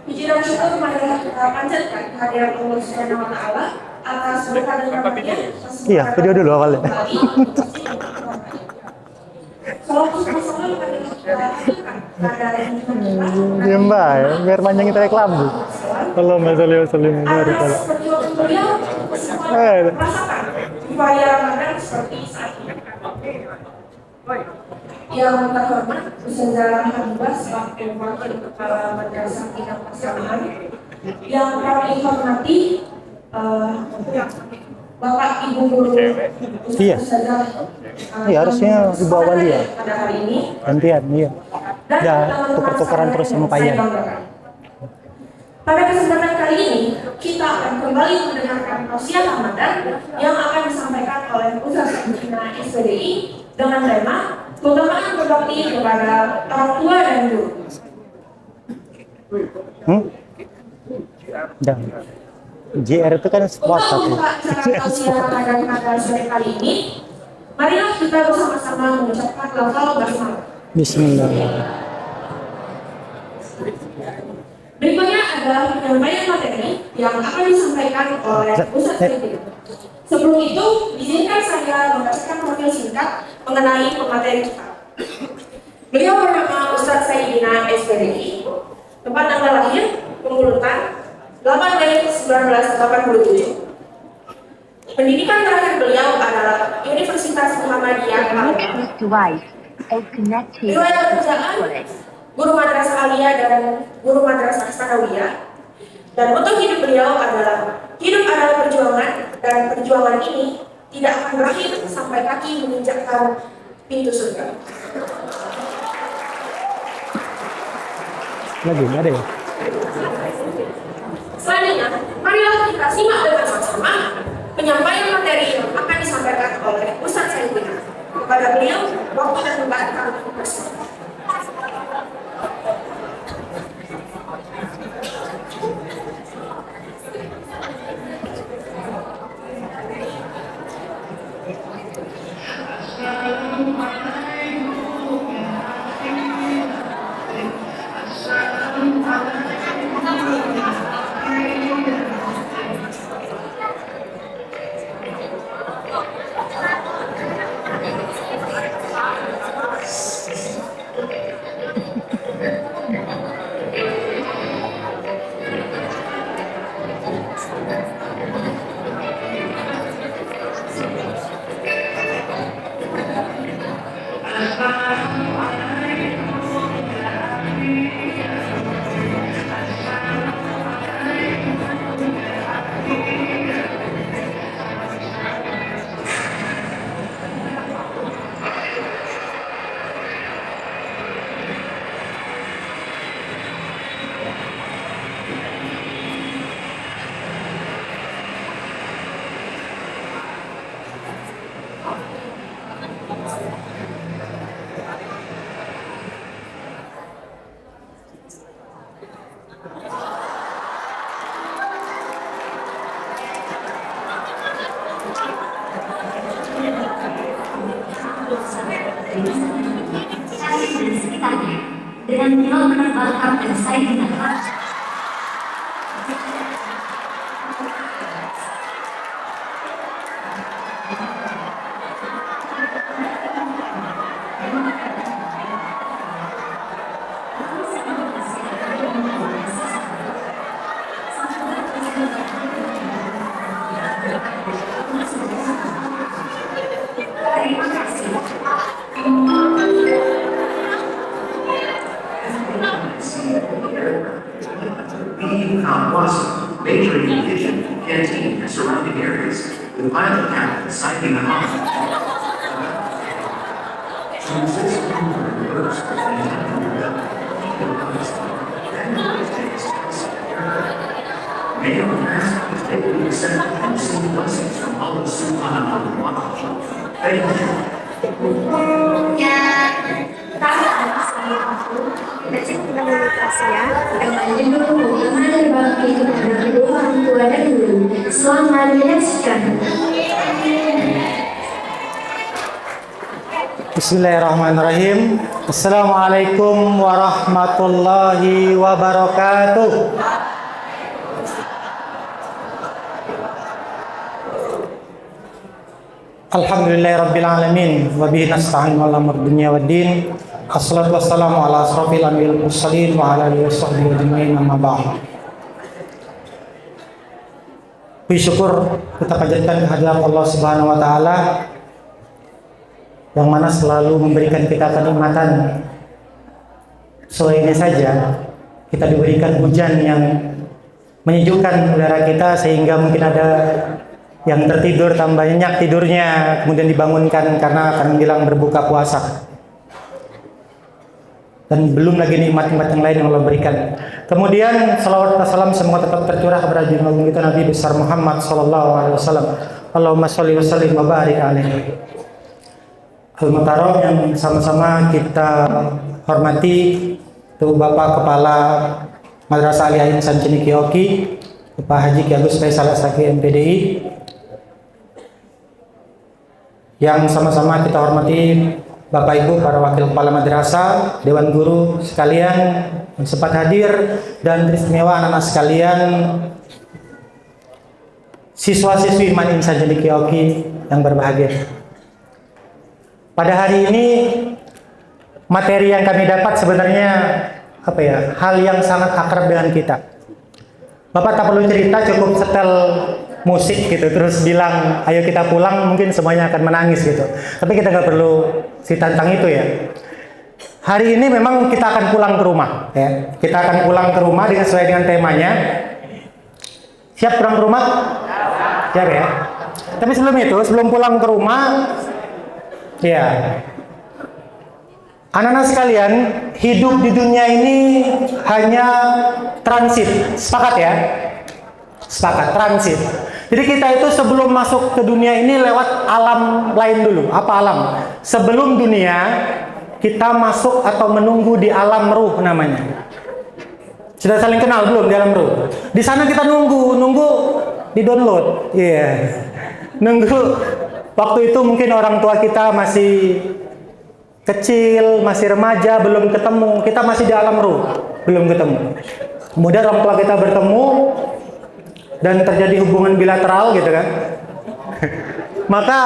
Puji dan syukur marilah kita panjatkan kehadiran Allah Subhanahu wa taala atas berkat dan rahmatnya. Iya, video dulu awalnya. Diam baik, biar panjang kita kelambu. Allah masalli wa sallim wa barik ala. Merasakan upaya Ramadan seperti saat ini. Yang terhormat Ustazah Hamzah selaku Wakil Kepala Madrasah Tingkat Pasaman, yang kami hormati Bapak Ibu Guru Iya. Iya, harusnya Ibu Awali ya. pada hari ini Gantian, iya. Ya, tukar-tukaran terus sama Payah. Pada kesempatan kali ini, kita akan kembali mendengarkan tausiah Ramadan yang akan disampaikan oleh Ustaz Bina SPDI dengan tema keutamaan berbakti kepada orang tua dan guru. Dan JR itu kan swasta Untuk tuh. membuka acara tausiah Ramadan pada sore kali ini, marilah kita bersama-sama mengucapkan lafal basmalah. Bismillah. Berikutnya adalah penyampaian materi yang akan disampaikan oleh Ustaz Bina. Sebelum itu, izinkan saya membacakan profil singkat mengenai pemateri kita. Beliau bernama Ustaz Sayyidina SPDI, tempat tanggal lahir, Pengulutan, 8 Mei 1987. Pendidikan terakhir beliau adalah Universitas Muhammadiyah Palembang. Riwayat pekerjaan, guru madrasah aliyah dan guru madrasah sanawiyah. Dan untuk hidup beliau adalah hidup adalah perjuangan, dan perjuangan ini tidak akan berakhir sampai kaki menginjakkan pintu surga. Lagi nggak ada ya? Selanjutnya, marilah kita simak bersama-sama penyampaian materi yang akan disampaikan oleh Ustaz Sayyidina. Kepada beliau, waktu dan tempat kami persilakan. Dengan beliau menerbangkan Sayyidina major kitchen, canteen, and surrounding areas, with pilot capital siting the hospital. May our master take the accept and receive blessings from Allah Subhanahu wa Ta'ala. Thank you. Ustaz Bismillahirrahmanirrahim. Assalamualaikum warahmatullahi wabarakatuh. Alhamdulillahirabbil alamin wa bihi nasta'in ala umuri dunya waddin. Assalatu wassalamu ala asrofil anbiya'il mursalin wa ala alihi washabbihi ajmain, amma ba'd. Puji syukur kita panjatkan kehadirat Allah Subhanahu wa taala yang mana selalu memberikan kita kenikmatan. Selain ini saja, kita diberikan hujan yang menyejukkan udara kita sehingga mungkin ada yang tertidur tambah nyenyak tidurnya, kemudian dibangunkan karena akan bilang berbuka puasa. Dan belum lagi nikmat-nikmat yang lain yang Allah berikan. Kemudian salawat dan salam semoga tetap tercurah kepada junjungan kita Nabi besar Muhammad sallallahu alaihi wasallam. Allahumma sholli wa sallim wa barik alaihi. Al-Muhtaram yang sama-sama kita hormati itu Bapak Kepala Madrasah Aliyah Insan Cendekiaoki, Bapak Haji Ki Agus Faisal Asaki MPDI, yang sama-sama kita hormati Bapak Ibu para wakil kepala madrasah, dewan guru sekalian yang sempat hadir, dan istimewa anak-anak sekalian, siswa-siswi Iman Insan Cendekiaoki yang berbahagia. Pada hari ini materi yang kami dapat sebenarnya hal yang sangat akrab dengan kita. Bapak tak perlu cerita, cukup setel musik gitu terus bilang ayo kita pulang, mungkin semuanya akan menangis gitu. Tapi kita nggak perlu si tantang itu ya. Hari ini memang kita akan pulang ke rumah ya. Kita akan pulang ke rumah dengan sesuai dengan temanya. Siap pulang ke rumah? Siap ya. Tapi sebelum itu, sebelum pulang ke rumah, ya, anak-anak sekalian, hidup di dunia ini hanya transit. Sepakat ya? Sepakat, transit. Jadi kita itu sebelum masuk ke dunia ini lewat alam lain dulu. Apa alam? Sebelum dunia, kita masuk atau menunggu di alam ruh namanya. Sudah saling kenal belum di alam ruh? Di sana kita nunggu di download. Iya. Yeah. Nunggu. Waktu itu mungkin orang tua kita masih kecil, masih remaja, belum ketemu. Kita masih di alam ruh, belum ketemu. Kemudian orang tua kita bertemu dan terjadi hubungan bilateral gitu kan. Maka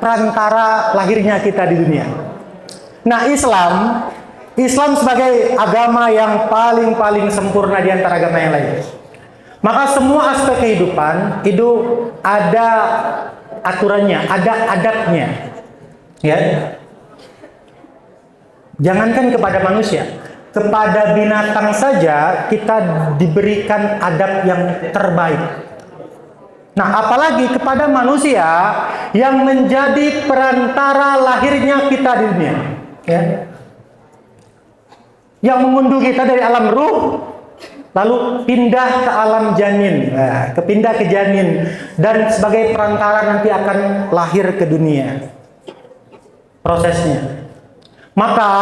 perantara lahirnya kita di dunia. Nah, Islam sebagai agama yang paling sempurna di antara agama yang lain. Maka semua aspek kehidupan itu ada aturannya, ada adatnya. Ya. Jangankan kepada manusia, kepada binatang saja kita diberikan adab yang terbaik. Nah, apalagi kepada manusia yang menjadi perantara lahirnya kita di dunia, ya. Yang mengunduh kita dari alam ruh lalu pindah ke alam janin, pindah ke janin, dan sebagai perantara nanti akan lahir ke dunia. Prosesnya. Maka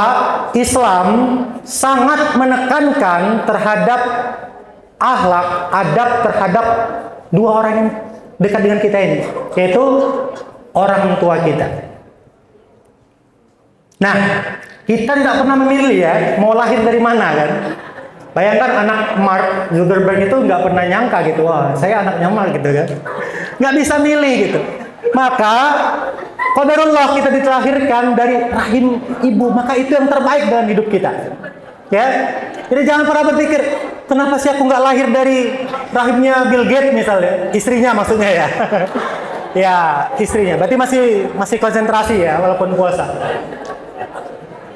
Islam sangat menekankan terhadap akhlak, adab terhadap dua orang yang dekat dengan kita ini, yaitu orang tua kita. Nah, kita tidak pernah memilih ya, mau lahir dari mana kan? Bayangkan anak Mark Zuckerberg itu nggak pernah nyangka gitu, wah saya anaknya Mark gitu kan, nggak bisa milih gitu. Maka qadarullah kita dilahirkan dari rahim ibu, maka itu yang terbaik dalam hidup kita. Ya, jadi jangan pernah berpikir kenapa sih aku nggak lahir dari rahimnya Bill Gates misalnya, istrinya maksudnya ya. Ya istrinya, berarti masih konsentrasi ya walaupun puasa.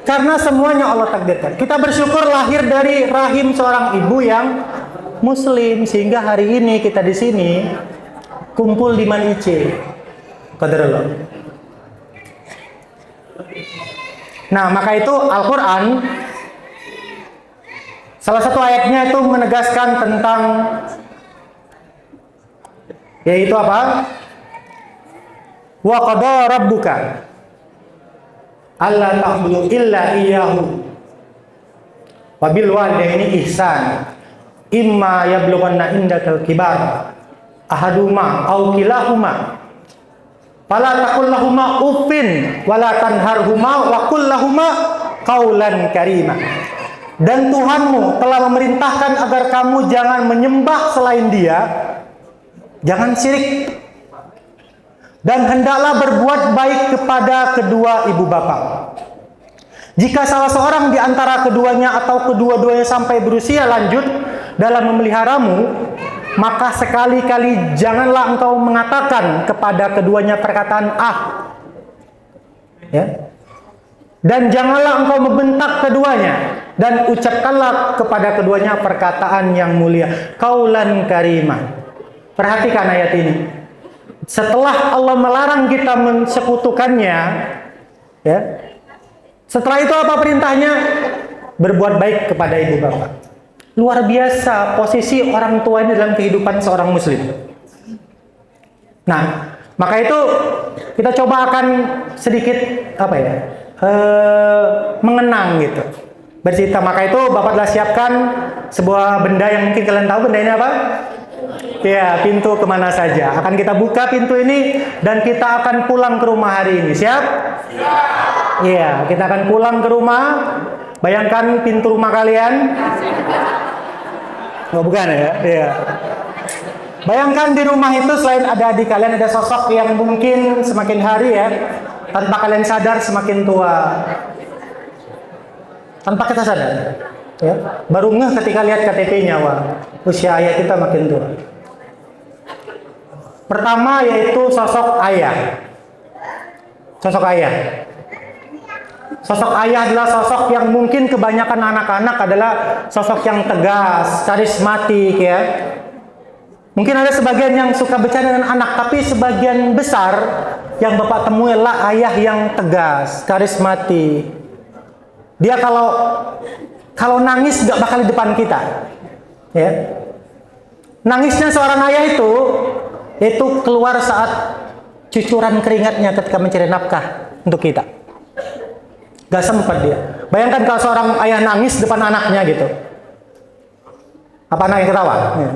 Karena semuanya Allah takdirkan. Kita bersyukur lahir dari rahim seorang ibu yang muslim, sehingga hari ini kita di sini kumpul di Manice. Qadarullah. Nah, maka itu Al-Quran salah satu ayatnya itu menegaskan tentang, yaitu apa? Wa qada rabbuka alla ta'budu illa iyyahu wa bil walidayni ihsan imma yablughanna indakal kibar ahaduma aw kilahuma Fala taqul lahuma uffin wala tanharhuma wa qul lahuma qaulan karima. Dan Tuhanmu telah memerintahkan agar kamu jangan menyembah selain Dia, jangan syirik. Dan hendaklah berbuat baik kepada kedua ibu bapa. Jika salah seorang di antara keduanya atau kedua-duanya sampai berusia lanjut dalam memeliharamu, maka sekali-kali janganlah engkau mengatakan kepada keduanya perkataan ya. Dan janganlah engkau membentak keduanya, dan ucapkanlah kepada keduanya perkataan yang mulia, qaulan karimah. Perhatikan ayat ini. Setelah Allah melarang kita mensekutukannya, ya. Setelah itu apa perintahnya? Berbuat baik kepada ibu bapak. Luar biasa posisi orang tua ini dalam kehidupan seorang muslim. Nah, maka itu kita coba akan sedikit mengenang gitu, bercerita. Maka itu Bapak telah siapkan sebuah benda yang mungkin kalian tahu. Benda ini apa? Ya, pintu kemana saja. Akan kita buka pintu ini dan kita akan pulang ke rumah hari ini. Siap? Iya, kita akan pulang ke rumah. Bayangkan pintu rumah kalian. Oh, bukan ya? Iya. Bayangkan di rumah itu selain ada adik kalian, ada sosok yang mungkin semakin hari ya, tanpa kalian sadar semakin tua. Tanpa kita sadar. Ya, baru ngeh ketika lihat KTP-nya, wah, usia ayah kita makin tua. Pertama yaitu sosok ayah. Sosok ayah. Sosok ayah adalah sosok yang mungkin kebanyakan anak-anak adalah sosok yang tegas, karismatik ya. Mungkin ada sebagian yang suka bercanda dengan anak, tapi sebagian besar yang Bapak temui adalah ayah yang tegas, karismatik. Dia kalau nangis nggak bakal di depan kita, ya. Nangisnya seorang ayah itu keluar saat cucuran keringatnya ketika mencari nafkah untuk kita. Gak sempat dia. Bayangkan kalau seorang ayah nangis depan anaknya gitu. Apa anaknya ketawa? Ya.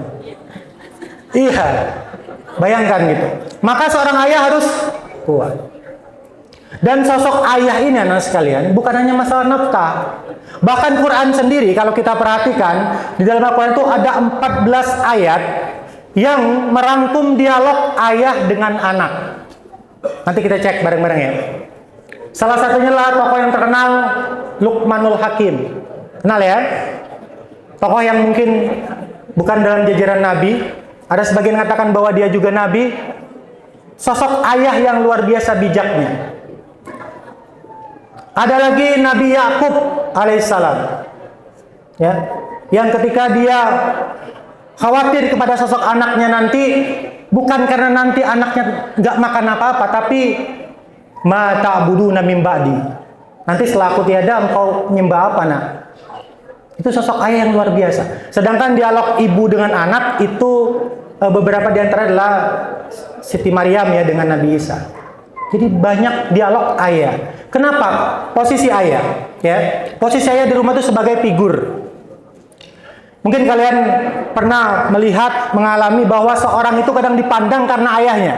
Iya. Bayangkan gitu. Maka seorang ayah harus kuat. Dan sosok ayah ini anak sekalian bukan hanya masalah nafkah. Bahkan Quran sendiri kalau kita perhatikan di dalam Al-Quran itu ada 14 ayat yang merangkum dialog ayah dengan anak. Nanti kita cek bareng-bareng ya. Salah satunya lah tokoh yang terkenal Luqmanul Hakim. Kenal ya? Tokoh yang mungkin bukan dalam jajaran Nabi. Ada sebagian mengatakan bahwa dia juga Nabi. Sosok ayah yang luar biasa bijaknya. Ada lagi Nabi Yakub alaihissalam. Ya, yang ketika dia khawatir kepada sosok anaknya nanti, bukan karena nanti anaknya nggak makan apa-apa, tapi ma ta'buduna min ba'di. Nanti setelah aku tiada engkau nyembah apa, nak? Itu sosok ayah yang luar biasa. Sedangkan dialog ibu dengan anak itu beberapa di antara adalah Siti Maryam ya dengan Nabi Isa. Jadi banyak dialog ayah. Kenapa? Posisi ayah, ya. Posisi ayah di rumah itu sebagai figur. Mungkin kalian pernah melihat, mengalami bahwa seorang itu kadang dipandang karena ayahnya.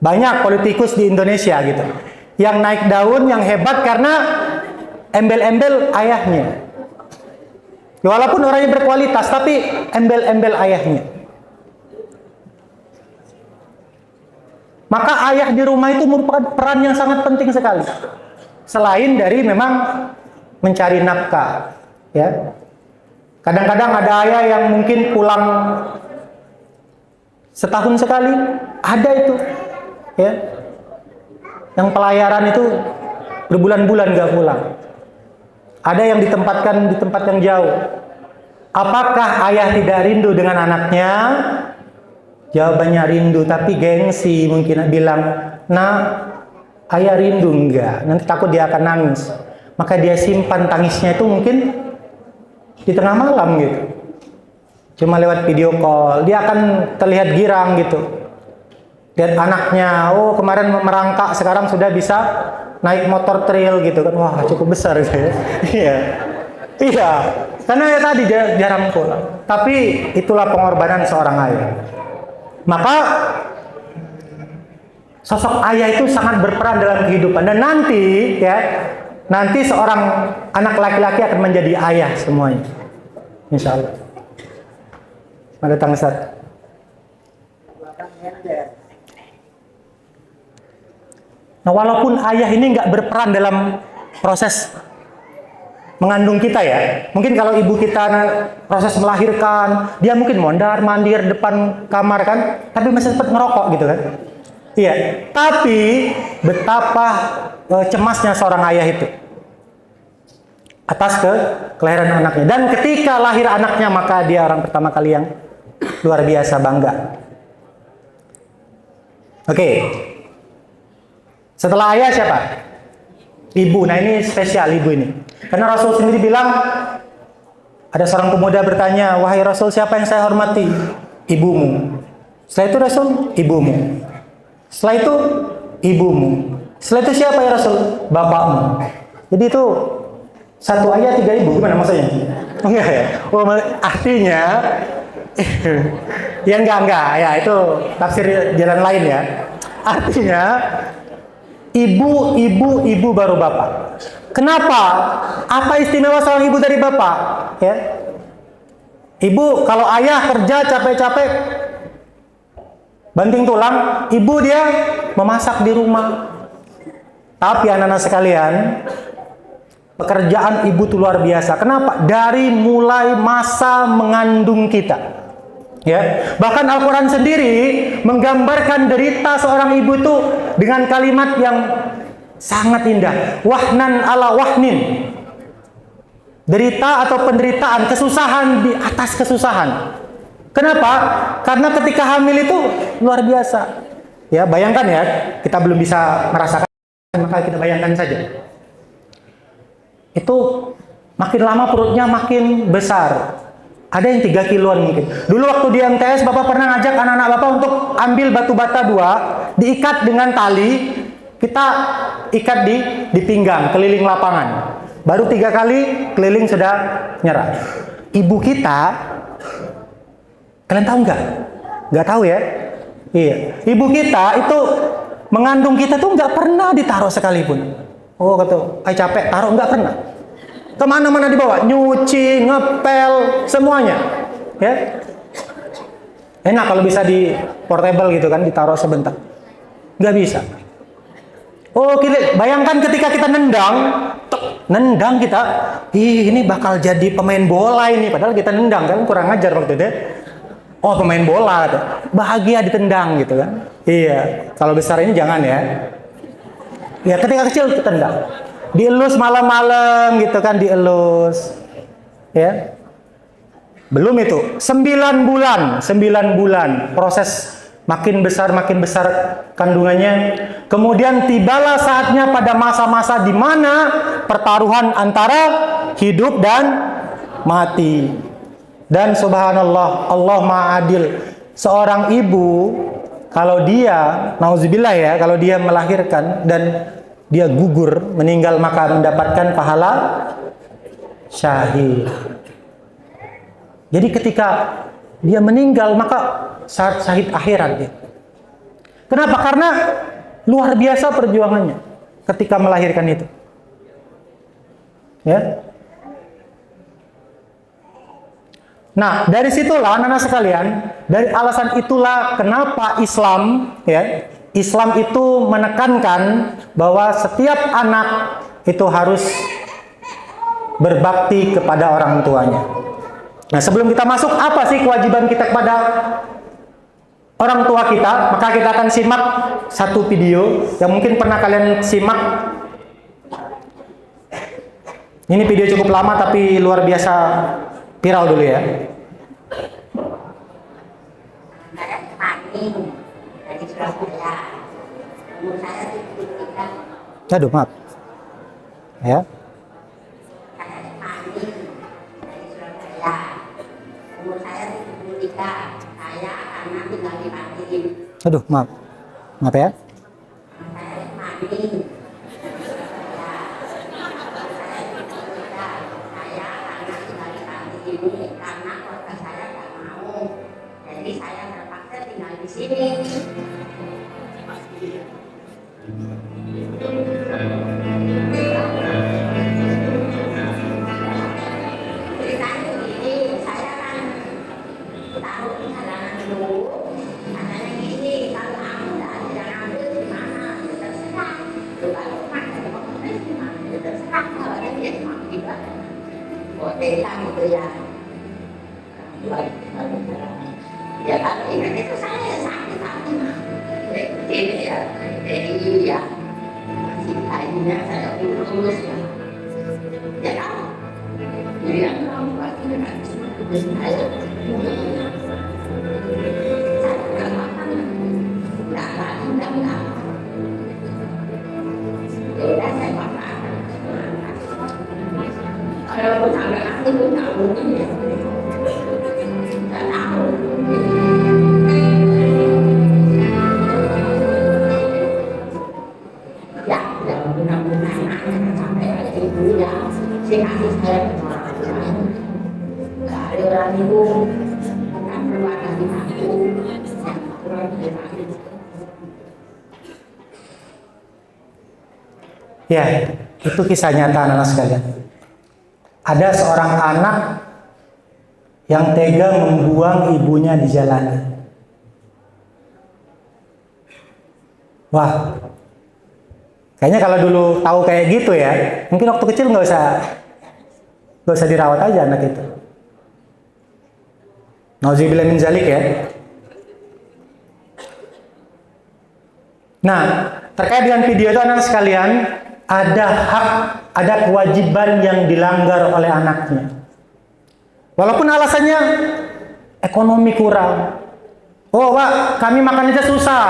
Banyak politikus di Indonesia gitu, yang naik daun, yang hebat karena embel-embel ayahnya. Walaupun orangnya berkualitas, tapi embel-embel ayahnya. Maka ayah di rumah itu merupakan peran yang sangat penting sekali. Selain dari memang mencari nafkah, ya. Kadang-kadang ada ayah yang mungkin pulang setahun sekali, ada itu. Ya, yang pelayaran itu berbulan-bulan gak pulang. Ada yang ditempatkan di tempat yang jauh. Apakah ayah tidak rindu dengan anaknya? Jawabannya rindu, tapi gengsi mungkin bilang, nah ayah rindu enggak, nanti takut dia akan nangis. Maka dia simpan tangisnya itu mungkin di tengah malam gitu. Cuma lewat video call, dia akan terlihat girang gitu. Lihat anaknya, oh kemarin merangkak, sekarang sudah bisa naik motor trail gitu kan, wah cukup besar gitu ya. Iya, iya, karena ya tadi dia jarang pulang. Tapi itulah pengorbanan seorang ayah. Maka Sosok ayah itu sangat berperan dalam kehidupan, dan nanti seorang anak laki-laki akan menjadi ayah semuanya, insya Allah. Ada datang Ustaz. Nah, walaupun ayah ini nggak berperan dalam proses mengandung kita ya, mungkin kalau ibu kita proses melahirkan, dia mungkin mondar mandir depan kamar kan, tapi masih sempat ngerokok gitu kan. Iya, tapi betapa cemasnya seorang ayah itu atas kelahiran anaknya. Dan ketika lahir anaknya, maka dia orang pertama kali yang luar biasa bangga. Oke. Setelah ayah siapa? Ibu. Nah, ini spesial ibu ini. Karena Rasul sendiri bilang, ada seorang pemuda bertanya, "Wahai Rasul, siapa yang saya hormati?" "Ibumu." Setelah itu Rasul, "Ibumu." Setelah itu, "Ibumu." Setelah itu siapa ya Rasul? "Bapakmu." Jadi itu satu ayat 3 ibu, gimana maksudnya? Enggak ya? Oh, artinya ya enggak ya, itu tafsir jalan lain ya. Artinya ibu baru bapak. Kenapa? Apa istimewa seorang ibu dari bapak? Ya. Ibu kalau ayah kerja capek-capek banting tulang, ibu dia memasak di rumah. Tapi anak-anak sekalian, pekerjaan ibu itu luar biasa. Kenapa? Dari mulai masa mengandung kita. Ya, bahkan Al-Quran sendiri menggambarkan derita seorang ibu itu dengan kalimat yang sangat indah. Wahnan ala wahnin. Derita atau penderitaan, kesusahan di atas kesusahan. Kenapa? Karena ketika hamil itu luar biasa. Ya, bayangkan ya, kita belum bisa merasakan, maka kita bayangkan saja. Itu makin lama perutnya makin besar. Ada yang 3 kiloan mungkin. Dulu waktu di MTS, Bapak pernah ngajak anak-anak Bapak untuk ambil batu bata 2, diikat dengan tali, kita ikat di pinggang, keliling lapangan. Baru 3 kali keliling sudah nyerah. Ibu kita, kalian tahu nggak? Nggak tahu ya? Iya. Ibu kita itu mengandung kita tuh nggak pernah ditaruh sekalipun. Oh, kata, "Ay capek, taruh," nggak pernah. Kemana-mana dibawa, nyuci, ngepel, semuanya. Ya. Enak kalau bisa di portable gitu kan, ditaruh sebentar. Nggak bisa. Oh, bayangkan ketika kita nendang kita, ini bakal jadi pemain bola ini. Padahal kita nendang kan, kurang ajar waktu itu. Oh, pemain bola, bahagia ditendang gitu kan. Iya, kalau besar ini jangan ya. Ya, ketika kecil ditendang. Dielus malam-malam gitu kan, dielus. Ya. Belum itu, 9 bulan proses makin besar kandungannya. Kemudian tibalah saatnya pada masa-masa di mana pertaruhan antara hidup dan mati. Dan subhanallah, Allah Maha Adil. Seorang ibu kalau dia, nauzubillah ya, kalau dia melahirkan dan dia gugur, meninggal, maka mendapatkan pahala syahid. Jadi ketika dia meninggal, maka syahid akhirat dia. Kenapa? Karena luar biasa perjuangannya ketika melahirkan itu. Ya. Nah, dari situlah anak-anak sekalian, dari alasan itulah kenapa Islam itu menekankan bahwa setiap anak itu harus berbakti kepada orang tuanya. Nah, sebelum kita masuk, apa sih kewajiban kita kepada orang tua kita? Maka kita akan simak satu video yang mungkin pernah kalian simak. Ini video cukup lama tapi luar biasa viral dulu ya. Saya Pani dari Surabaya. Umur saya 73. Aduh, maaf. Ya. Saya Pani dari Surabaya. Umur saya 73. Saya anak tinggal di Pati. Aduh, maaf. Maaf ya. Saya Pani dari Surabaya. Saya 73. Saya anak tinggal di Pati ini karena keluarga saya nggak mau. Jadi saya terpaksa tinggal di sini. Ceritanya begini, saya kan taruh di halaman dulu. Katanya gini, kalau aku nggak ada yang ambil gimana? Ya terserah. Kalau emak ada yang ambil gimana? Ya terserah. Kalau ada yang emak juga. Oh, tentang gitu ya. Ya kalau ingat itu saya sakit hati mah. Ini ya, iya. Masih kayunya saya urus ya. Ya kan? Dia kamu pasti dengan saya. Saya nggak makan, nggak lagi, nggak. Ya udah saya makan. Kalau sampai nanti pun nggak mungkin ya. Nggak tahu. Ya, mudah-mudahan sampai ada ibunya. Saya kasih saya nggak ada orang ibu bukan keluar dari aku yang keluar dari aku. Ya, itu kisah nyata anak-anak sekalian. Ada seorang anak yang tega membuang ibunya di jalanan. Wah, kayaknya kalau dulu tahu kayak gitu ya, mungkin waktu kecil nggak usah dirawat aja anak itu. Nauzubillah min zalik ya. Nah, terkait dengan video itu anak sekalian, ada hak, ada kewajiban yang dilanggar oleh anaknya. Walaupun alasannya ekonomi kurang. Oh Pak, kami makan aja susah.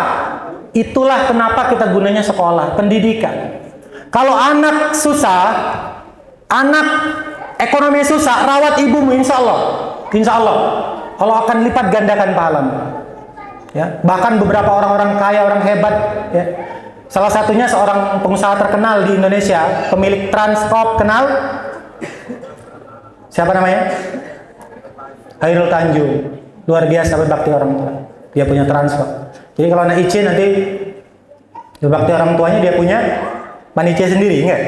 Itulah kenapa kita gunanya sekolah, pendidikan. Kalau anak susah, anak ekonomi susah, rawat ibumu, insya Allah. Allah akan lipat gandakan pahalamu. Ya, bahkan beberapa orang-orang kaya, orang hebat, ya. Salah satunya seorang pengusaha terkenal di Indonesia, pemilik Transcorp, kenal? Siapa namanya? Hairul Tanjung. Luar biasa berbakti orang tua. Dia punya Transcorp. Jadi kalau anak Ice nanti berbakti orang tuanya, dia punya Manice sendiri, enggak?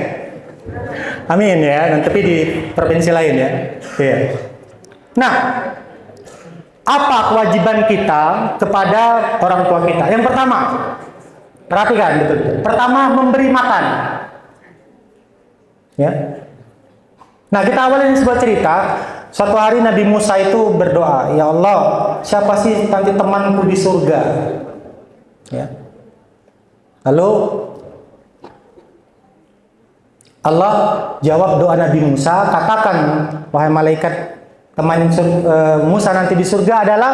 Amin ya, dan tapi di provinsi lain ya. Iya. Nah, apa kewajiban kita kepada orang tua kita? Yang pertama, perhatikan betul-betul. Pertama, memberi makan. Ya. Nah, kita awalin sebuah cerita. Suatu hari Nabi Musa itu berdoa, ya Allah, siapa sih nanti temanku di surga? Ya. Lalu Allah jawab doa Nabi Musa, katakan, wahai malaikat, teman Musa nanti di surga adalah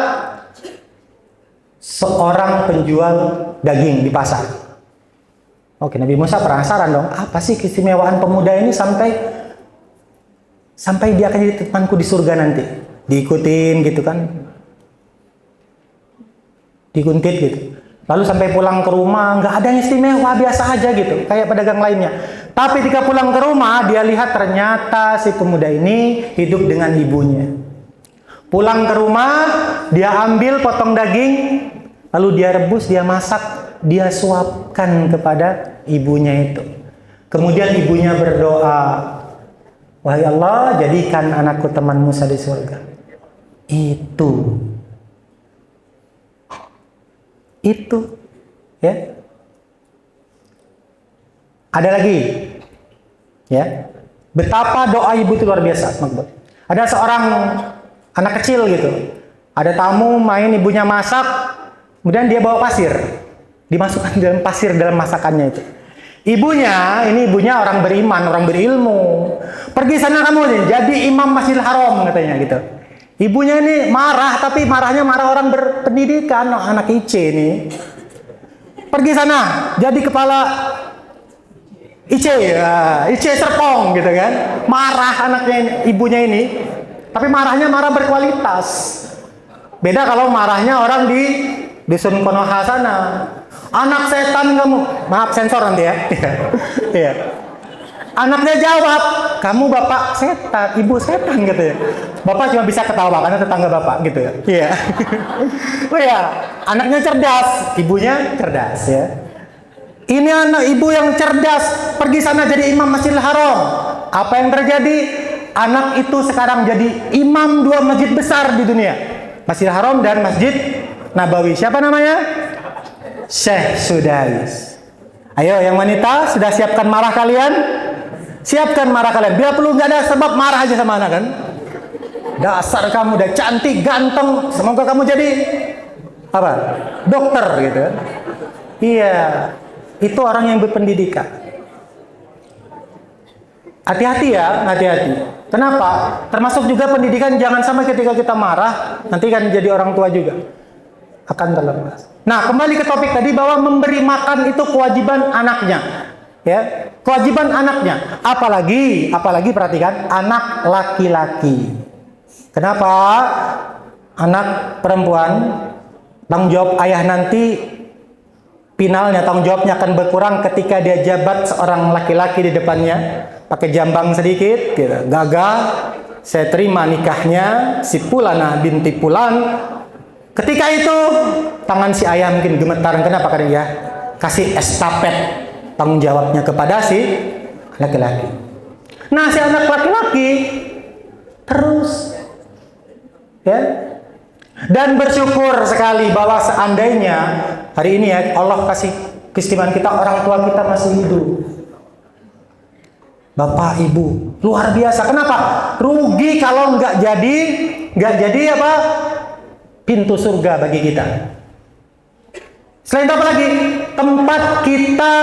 seorang penjual daging di pasar. Oke, Nabi Musa penasaran dong, apa sih keistimewaan pemuda ini sampai dia akan jadi temanku di surga nanti? Diikutin gitu kan, dikuntit gitu. Lalu sampai pulang ke rumah, nggak ada yang istimewa, biasa aja gitu, kayak pedagang lainnya. Tapi ketika pulang ke rumah, dia lihat ternyata si pemuda ini hidup dengan ibunya. Pulang ke rumah, dia ambil potong daging, lalu dia rebus, dia masak, dia suapkan kepada ibunya itu. Kemudian ibunya berdoa, wahai Allah, jadikan anakku teman Musa di surga. Itu ya. Ada lagi ya, betapa doa ibu itu luar biasa. Ada seorang anak kecil gitu, ada tamu main, ibunya masak, kemudian dia bawa pasir, dimasukkan dalam pasir dalam masakannya itu. Ibunya orang beriman, orang berilmu, pergi sana kamu nih, jadi imam Masjidil Haram katanya gitu. Ibunya ini marah, tapi marahnya marah orang berpendidikan, anak Ice ini. Pergi sana, jadi kepala Ice, ya, Ice Serpong gitu kan. Marah anaknya, ibunya ini. Tapi marahnya marah berkualitas. Beda kalau marahnya orang di dusun Konoha sana. Anak setan kamu. Maaf sensor nanti ya. Iya. Anaknya jawab, kamu bapak setan, ibu setan gitu ya. Bapak cuma bisa ketawa karena tetangga bapak gitu ya. Iya. Oh ya, anaknya cerdas, ibunya cerdas ya. Ini anak ibu yang cerdas, pergi sana jadi imam Masjidil Haram. Apa yang terjadi? Anak itu sekarang jadi imam 2 masjid besar di dunia. Masjidil Haram dan Masjid Nabawi. Siapa namanya? Syekh Sudais. Ayo yang wanita, sudah siapkan marah kalian? Siapkan marah kalian. Bila perlu nggak ada sebab, marah aja sama anak kan. Dasar kamu udah cantik, ganteng, semoga kamu jadi apa? Dokter gitu. Iya, itu orang yang berpendidikan. Hati-hati ya, hati-hati. Kenapa? Termasuk juga pendidikan, jangan sampai ketika kita marah, nanti kan jadi orang tua juga akan terlepas. Nah, kembali ke topik tadi bahwa memberi makan itu kewajiban anaknya. Ya, kewajiban anaknya. Apalagi perhatikan, anak laki-laki. Kenapa? Anak perempuan, tanggung jawab ayah nanti finalnya, tanggung jawabnya akan berkurang ketika dia jabat seorang laki-laki di depannya, pakai jambang sedikit, gitu. Gagal, saya terima nikahnya si Pulana binti Pulan. Ketika itu tangan si ayah mungkin gemetar. Kenapa? Karena ya kasih estafet tanggung jawabnya kepada si laki-laki. Nah, si anak laki-laki terus ya, dan bersyukur sekali bahwa seandainya hari ini ya Allah kasih keistimewaan kita, orang tua kita masih hidup, bapak ibu, luar biasa. Kenapa? Rugi kalau nggak jadi apa? Pintu surga bagi kita. Selain itu apa lagi? Tempat kita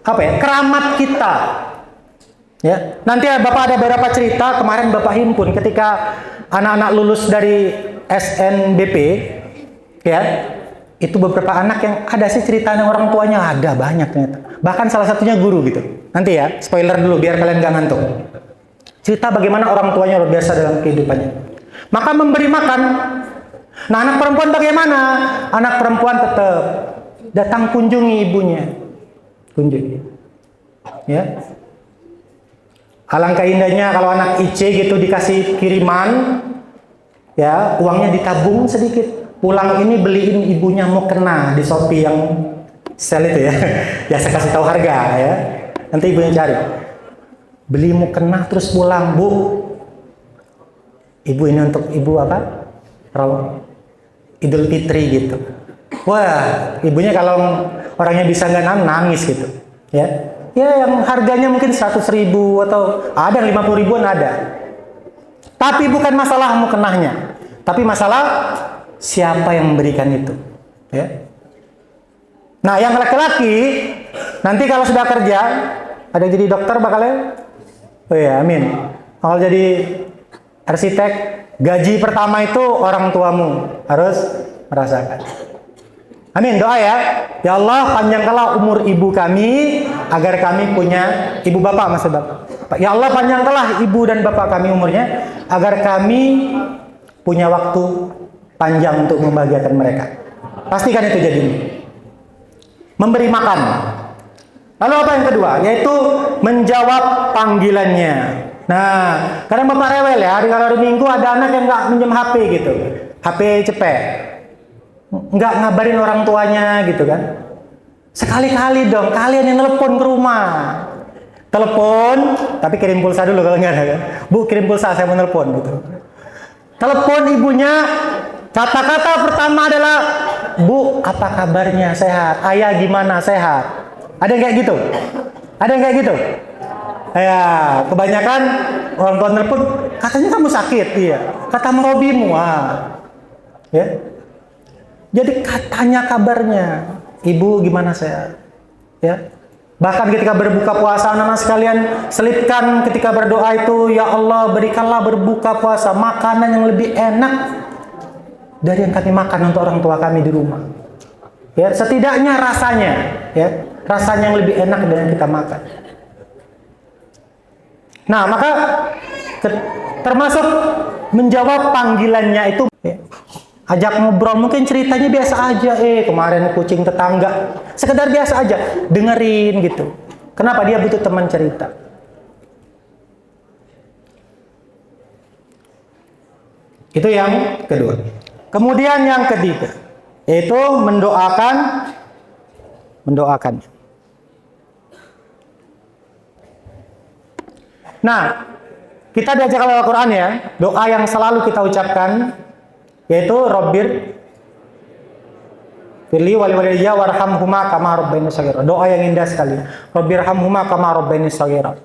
apa ya? Keramat kita. Ya, nanti Bapak ada beberapa cerita kemarin Bapak himpun ketika anak-anak lulus dari SNBP, ya, itu beberapa anak yang ada sih ceritanya orang tuanya ada banyak ternyata. Bahkan salah satunya guru gitu. Nanti ya, spoiler dulu biar kalian gak ngantuk. Cerita bagaimana orang tuanya luar biasa dalam kehidupannya. Maka memberi makan. Nah, anak perempuan bagaimana? Anak perempuan tetap datang kunjungi ibunya. Kunjungi. Ya. Alangkah indahnya kalau anak IC gitu dikasih kiriman, ya, uangnya ditabung sedikit. Pulang ini beliin ibunya mukena di Shopee yang sel itu ya. Ya saya kasih tahu harga ya. Nanti ibunya cari. Beli mukena terus pulang, Bu. Ibu ini untuk ibu apa? Idul Fitri gitu. Wah, ibunya kalau orangnya bisa nggak nangis gitu. Ya. Ya yang harganya mungkin 100.000 atau ada 50 ribuan ada. Tapi bukan masalah mukenahnya, tapi masalah siapa yang memberikan itu. Ya. Nah, yang laki-laki nanti kalau sudah kerja, ada yang jadi dokter bakalnya, oh ya, amin. Kalau jadi arsitek, gaji pertama itu orang tuamu harus merasakan. Amin, doa ya. Ya Allah, panjangkanlah umur ibu kami agar kami punya ibu bapak, maksud bapak. Ya Allah, panjangkanlah ibu dan bapak kami umurnya agar kami punya waktu panjang untuk membahagiakan mereka. Pastikan itu jadinya. Memberi makan. Lalu apa yang kedua? Yaitu menjawab panggilannya. Nah, kadang bapak rewel ya, kalau hari Minggu ada anak yang nggak minjem HP gitu. HP cepet. Nggak ngabarin orang tuanya gitu kan. Sekali-kali dong, kalian yang telepon ke rumah. Telepon, tapi kirim pulsa dulu kalau nggak ada kan. Bu, kirim pulsa, saya mau telepon gitu. Telepon ibunya, kata-kata pertama adalah, Bu, apa kabarnya? Sehat. Ayah gimana? Sehat. Ada yang kayak gitu? Ada yang kayak gitu? Ya, kebanyakan orang tua telepon, katanya kamu sakit, iya. Kata hobimu, ya. Jadi katanya kabarnya, ibu gimana sehat, ya. Bahkan ketika berbuka puasa, anak-anak sekalian selipkan ketika berdoa itu, ya Allah berikanlah berbuka puasa makanan yang lebih enak dari yang kami makan untuk orang tua kami di rumah. Ya, setidaknya rasanya, ya, rasanya yang lebih enak dari yang kita makan. Nah, maka termasuk menjawab panggilannya itu, ya. Ajak ngobrol, mungkin ceritanya biasa aja, kemarin kucing tetangga, sekedar biasa aja, dengerin gitu. Kenapa? Dia butuh teman cerita. Itu yang kedua. Kemudian yang ketiga, yaitu mendoakan. Nah, kita diajarkan oleh Al-Quran ya, doa yang selalu kita ucapkan yaitu Rabbir firli wali walidayya warhamhuma kama rabbayani shaghira. Doa yang indah sekali. Rabbirhamhuma kama rabbayani shaghira.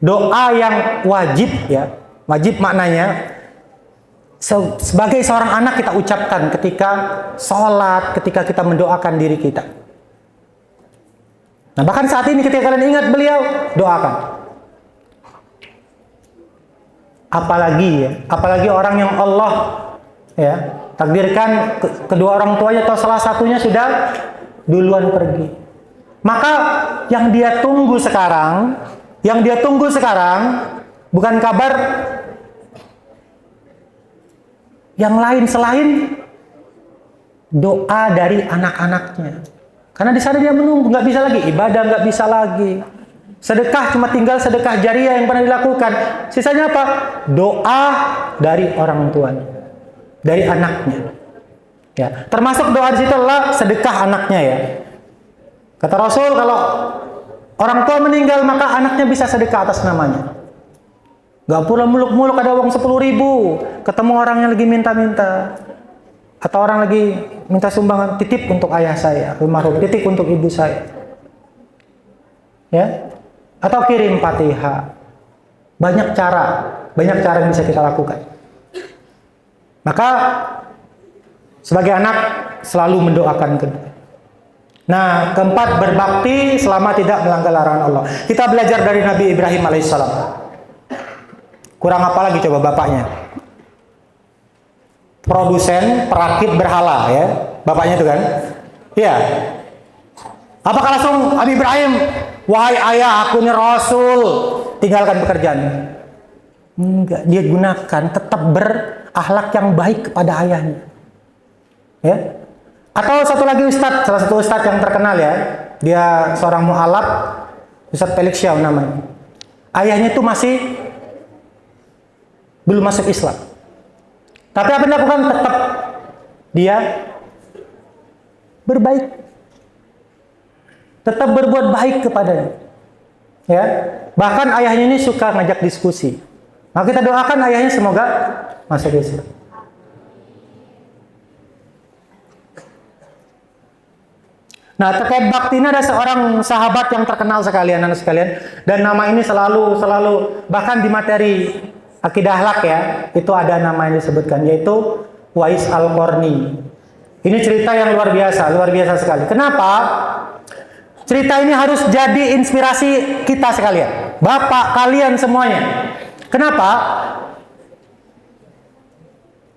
Doa yang wajib ya. Wajib maknanya sebagai seorang anak kita ucapkan ketika sholat, ketika kita mendoakan diri kita. Nah, bahkan saat ini ketika kalian ingat beliau, doakan. Apalagi orang yang Allah ya takdirkan kedua orang tuanya atau salah satunya sudah duluan pergi. Maka yang dia tunggu sekarang bukan kabar yang lain selain doa dari anak-anaknya. Karena di sana dia menunggu, nggak bisa lagi ibadah, nggak bisa lagi sedekah, cuma tinggal sedekah jariah yang pernah dilakukan. Sisanya apa? Doa dari orang tuanya, dari anaknya. Ya, termasuk doa di situ adalah sedekah anaknya ya. Kata Rasul, kalau orang tua meninggal maka anaknya bisa sedekah atas namanya. Gak pula muluk-muluk ada uang 10.000, ketemu orang yang lagi minta-minta, atau orang lagi minta sumbangan, titip untuk ayah saya, almarhum, titip untuk ibu saya, ya, atau kirim Fatihah. Banyak cara yang bisa kita lakukan. Maka sebagai anak selalu mendoakan kedua. Nah, keempat, berbakti selama tidak melanggar larangan Allah. Kita belajar dari Nabi Ibrahim alaihissalam. Kurang apa lagi coba bapaknya? Produsen perakit berhala ya, bapaknya itu kan? Iya. Apakah langsung Nabi Ibrahim, wahai ayah, aku ini Rasul, tinggalkan pekerjaan? Enggak, dia gunakan tetap berakhlak yang baik kepada ayahnya. Ya. Atau satu lagi ustadz, salah satu ustadz yang terkenal ya, dia seorang mu'alaf, Ustadz Felix Xiao namanya. Ayahnya itu masih belum masuk Islam. Tapi apa yang dilakukan? Tetap dia berbaik. Tetap berbuat baik kepadanya. Ya. Bahkan ayahnya ini suka ngajak diskusi. Maka kita doakan ayahnya semoga masuk Islam. Nah, terkait bakti ini ada seorang sahabat yang terkenal sekalian, anak sekalian, dan nama ini selalu bahkan di materi akidah akhlak ya, itu ada nama yang disebutkan, yaitu Uwais Al-Qarni. Ini cerita yang luar biasa sekali. Kenapa? Cerita ini harus jadi inspirasi kita sekalian, bapak kalian semuanya. Kenapa?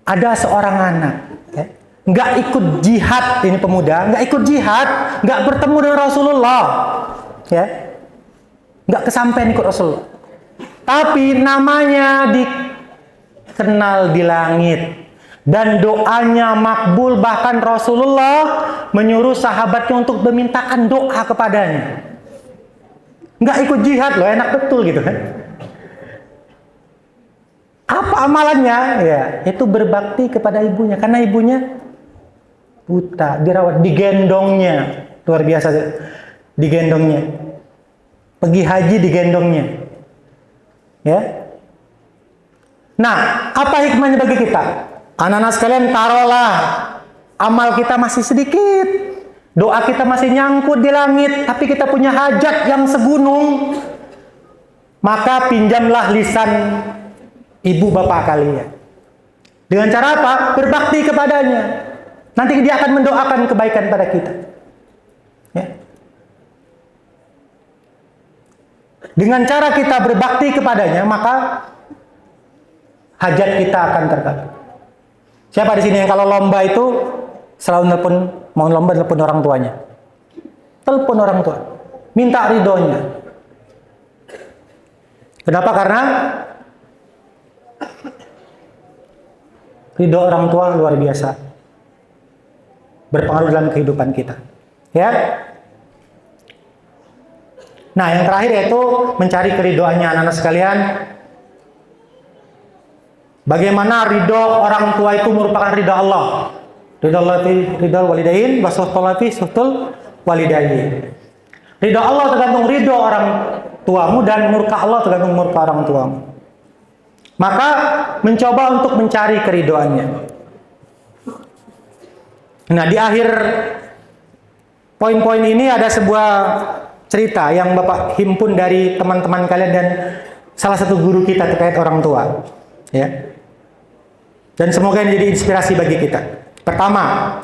Ada seorang anak, ya, nggak ikut jihad, ini pemuda, nggak ikut jihad, nggak bertemu dengan Rasulullah, ya, nggak kesampaian ikut Rasulullah. Tapi namanya dikenal di langit dan doanya makbul, bahkan Rasulullah menyuruh sahabatnya untuk memintakan doa kepadanya. Nggak ikut jihad loh, enak betul gitu kan. Apa amalannya? Ya, itu berbakti kepada ibunya karena ibunya buta, dirawat, digendongnya, luar biasa, digendongnya. Pergi haji digendongnya. Ya. Nah, apa hikmahnya bagi kita? Anak-anak sekalian, taruhlah amal kita masih sedikit, doa kita masih nyangkut di langit, tapi kita punya hajat yang segunung. Maka pinjamlah lisan ibu bapak kalian. Dengan cara apa? Berbakti kepadanya. Nanti dia akan mendoakan kebaikan pada kita. Ya. Dengan cara kita berbakti kepadanya, maka hajat kita akan terkabul. Siapa di sini yang kalau lomba itu selalu mau lomba telepon orang tuanya? Telepon orang tua, minta ridhonya. Kenapa? Karena ridho orang tua luar biasa, berpengaruh dalam kehidupan kita. Ya. Nah, yang terakhir yaitu mencari keridhoannya anak-anak sekalian. Bagaimana ridho orang tua itu merupakan ridho Allah. Ridho Allah fi ridho walidain, wa suhtul fi suhtul walidain. Ridho Allah tergantung ridho orang tuamu dan murka Allah tergantung murka orang tuamu. Maka mencoba untuk mencari keridoannya. Nah, di akhir poin-poin ini ada sebuah cerita yang Bapak himpun dari teman-teman kalian dan salah satu guru kita terkait orang tua, ya. Dan semoga ini jadi inspirasi bagi kita. Pertama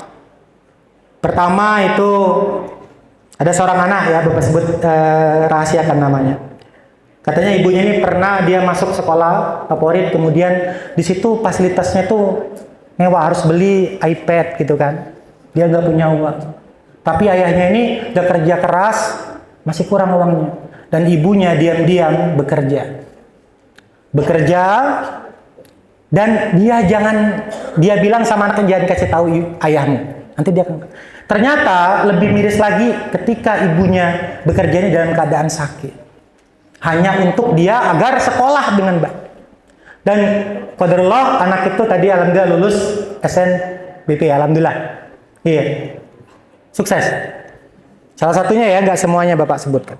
itu ada seorang anak, ya, Bapak sebut rahasiakan namanya. Katanya ibunya ini pernah dia masuk sekolah favorit, kemudian di situ fasilitasnya tuh mewah, harus beli iPad gitu kan. Dia nggak punya uang. Tapi ayahnya ini udah kerja keras, masih kurang uangnya. Dan ibunya diam-diam bekerja. Dan dia bilang sama anaknya, jangan kasih tahu ayahmu. Nanti dia akan. Ternyata lebih miris lagi ketika ibunya bekerjanya dalam keadaan sakit. Hanya untuk dia agar sekolah dengan baik. Dan qadarullah anak itu tadi alhamdulillah lulus SNBP, alhamdulillah. Iya. Sukses. Salah satunya, ya, nggak semuanya Bapak sebutkan.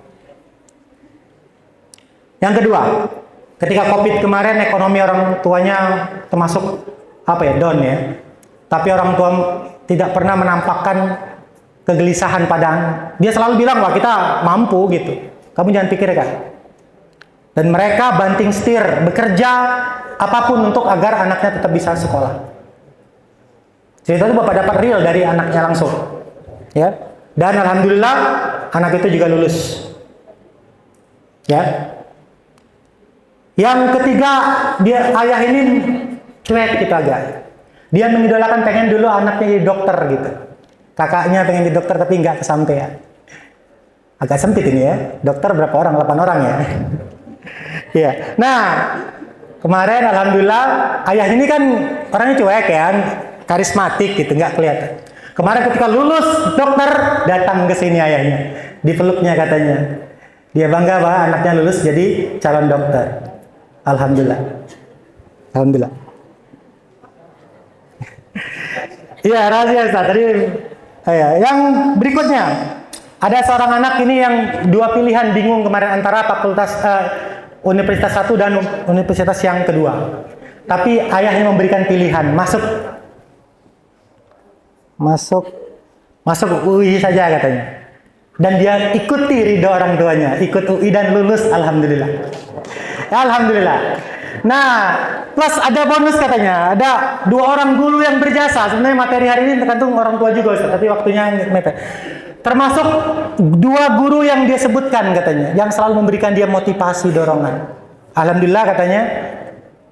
Yang kedua, ketika COVID kemarin ekonomi orang tuanya termasuk down, ya. Tapi orang tua tidak pernah menampakkan kegelisahan padanya. Dia selalu bilang, wah kita mampu gitu. Kamu jangan pikirkan. Dan mereka banting setir, bekerja apapun untuk agar anaknya tetap bisa sekolah. Cerita itu Bapak dapat real dari anaknya langsung, ya. Dan alhamdulillah anak itu juga lulus, ya. Yang ketiga, ayah ini cuek gitu agak. Dia mengidolakan, pengen dulu anaknya jadi dokter gitu. Kakaknya pengen jadi dokter tapi nggak kesampaian. Agak sempit ini, ya. Dokter berapa orang? 8 orang, ya. Ya. Nah, kemarin alhamdulillah ayah ini kan orangnya cuek, ya, karismatik gitu, nggak kelihatan. Kemarin ketika lulus dokter, datang ke sini ayahnya, dipeluknya katanya. Dia bangga bahwa anaknya lulus jadi calon dokter. Alhamdulillah. Alhamdulillah. Iya, rahasia Ustaz. Tadi yang berikutnya, ada seorang anak ini yang dua pilihan, bingung kemarin antara Universitas 1 dan universitas yang kedua. Tapi ayahnya memberikan pilihan, masuk UI saja katanya. Dan dia ikuti ridho orang tuanya, ikut UI dan lulus, alhamdulillah. Alhamdulillah. Nah, plus ada bonus katanya, ada 2 orang guru yang berjasa. Sebenarnya materi hari ini tergantung orang tua juga, Ustaz, tapi waktunya mepet. Termasuk 2 guru yang dia sebutkan katanya, yang selalu memberikan dia motivasi, dorongan. Alhamdulillah katanya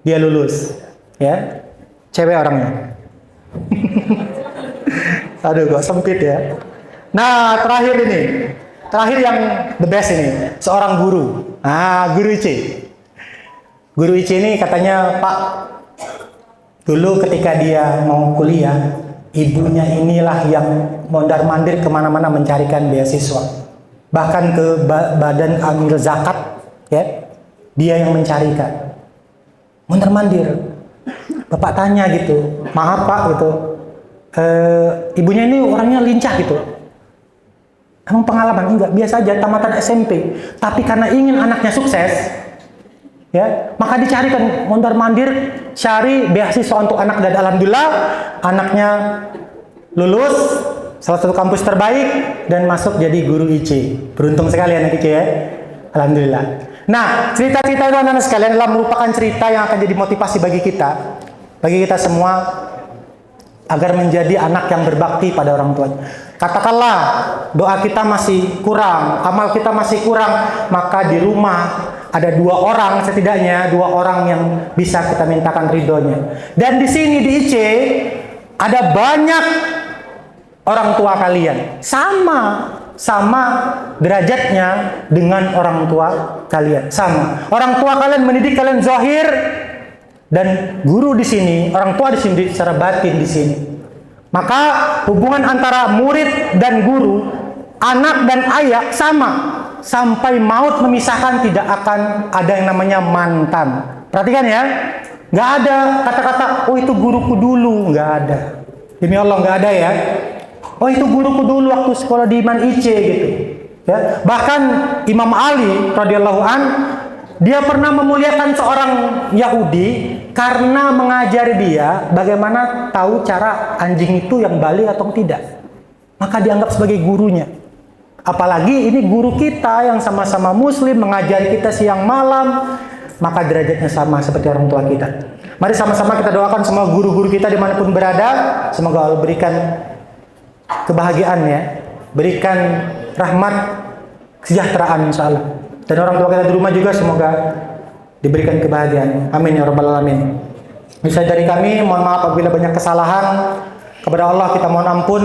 dia lulus, ya. Cewek orangnya. Aduh, kok sempit, ya. Nah, terakhir yang the best ini, seorang guru. Guru IC. Guru IC ini katanya, Pak, dulu ketika dia mau kuliah, ibunya inilah yang mondar-mandir kemana-mana mencarikan beasiswa. Bahkan ke badan amil zakat, ya, dia yang mencarikan. Mondar-mandir. Bapak tanya gitu, maaf Pak gitu, ibunya ini orangnya lincah gitu. Emang pengalaman? Enggak, biasa aja, tamatan SMP. Tapi karena ingin anaknya sukses, ya, maka dicarikan mondar-mandir cari beasiswa untuk anak, dan alhamdulillah anaknya lulus salah satu kampus terbaik dan masuk jadi guru IC. Beruntung sekali anak IC, ya. Alhamdulillah. Nah, cerita-cerita itu anak-anak sekalian adalah merupakan cerita yang akan jadi motivasi bagi kita semua agar menjadi anak yang berbakti pada orang tua. Katakanlah doa kita masih kurang, amal kita masih kurang, maka di rumah ada 2 orang, setidaknya 2 orang yang bisa kita mintakan ridhonya. Dan di sini di IC ada banyak orang tua kalian, sama derajatnya dengan orang tua kalian, sama. Orang tua kalian mendidik kalian zahir, dan guru di sini, orang tua di sini secara batin di sini. Maka hubungan antara murid dan guru, anak dan ayah sama. Sampai maut memisahkan, tidak akan ada yang namanya mantan. Perhatikan, ya. Nggak ada kata-kata, oh itu guruku dulu. Nggak ada. Demi Allah nggak ada, ya. Oh itu guruku dulu waktu sekolah di Man IC gitu. Ya, bahkan Imam Ali radhiyallahu an dia pernah memuliakan seorang Yahudi karena mengajari dia bagaimana tahu cara anjing itu yang balik atau tidak. Maka dianggap sebagai gurunya. Apalagi ini guru kita yang sama-sama muslim mengajari kita siang malam, maka derajatnya sama seperti orang tua kita. Mari sama-sama kita doakan semua guru-guru kita dimanapun berada, semoga Allah berikan kebahagiaan ya, berikan rahmat, kesejahteraan insya Allah. Dan orang tua kita di rumah juga semoga diberikan kebahagiaan. Amin ya rabbal alamin. Bisa dari kami, mohon maaf apabila banyak kesalahan. Kepada Allah kita mohon ampun.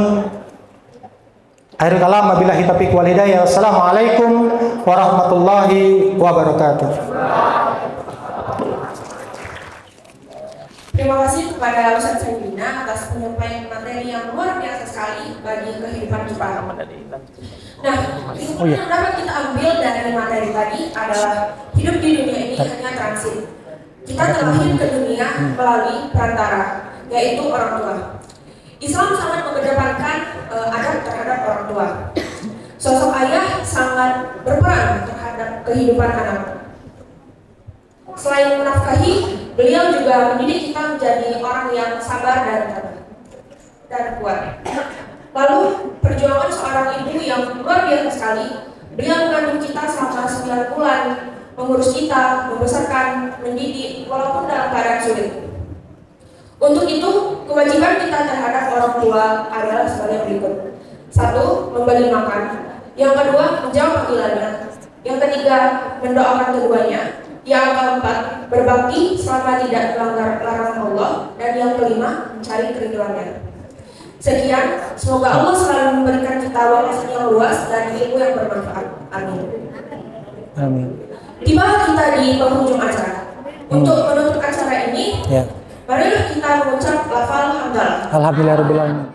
Akhirul kalam, wabillahi taufiq wal hidayah. Wassalamualaikum warahmatullahi wabarakatuh. Terima kasih kepada Ustaz Sayyidina atas penyampaian materi yang luar biasa sekali bagi kehidupan kita. Nah, kesimpulan yang dapat kita ambil dari materi tadi adalah hidup di dunia ini hanya transit. Kita terlahir ke dunia melalui perantara, yaitu orang tua. Islam sangat mengedepankan adab terhadap orang tua. Sosok ayah sangat berperan terhadap kehidupan anak. Selain menafkahi, beliau juga mendidik kita menjadi orang yang sabar dan kuat. Lalu perjuangan seorang ibu yang luar biasa sekali. Beliau mengandung kita selama 9 bulan, mengurus kita, membesarkan, mendidik, walaupun dalam keadaan sulit. Untuk itu, kewajiban kita terhadap orang tua adalah sebagai berikut. 1. Memberi makan. Yang kedua, menjawab panggilannya. Yang ketiga, mendoakan keduanya. Yang keempat, berbakti selama tidak melanggar larangan Allah. Dan yang kelima, mencari keriduannya. Sekian, semoga Allah selalu memberikan kita wawasan yang luas dan ilmu yang bermanfaat. Amin. Amin. Tiba kita di penghujung acara. Untuk menutup acara ini, Ya. mari kita mengucap lafal hamdalah. Alhamdulillahirabbil alamin.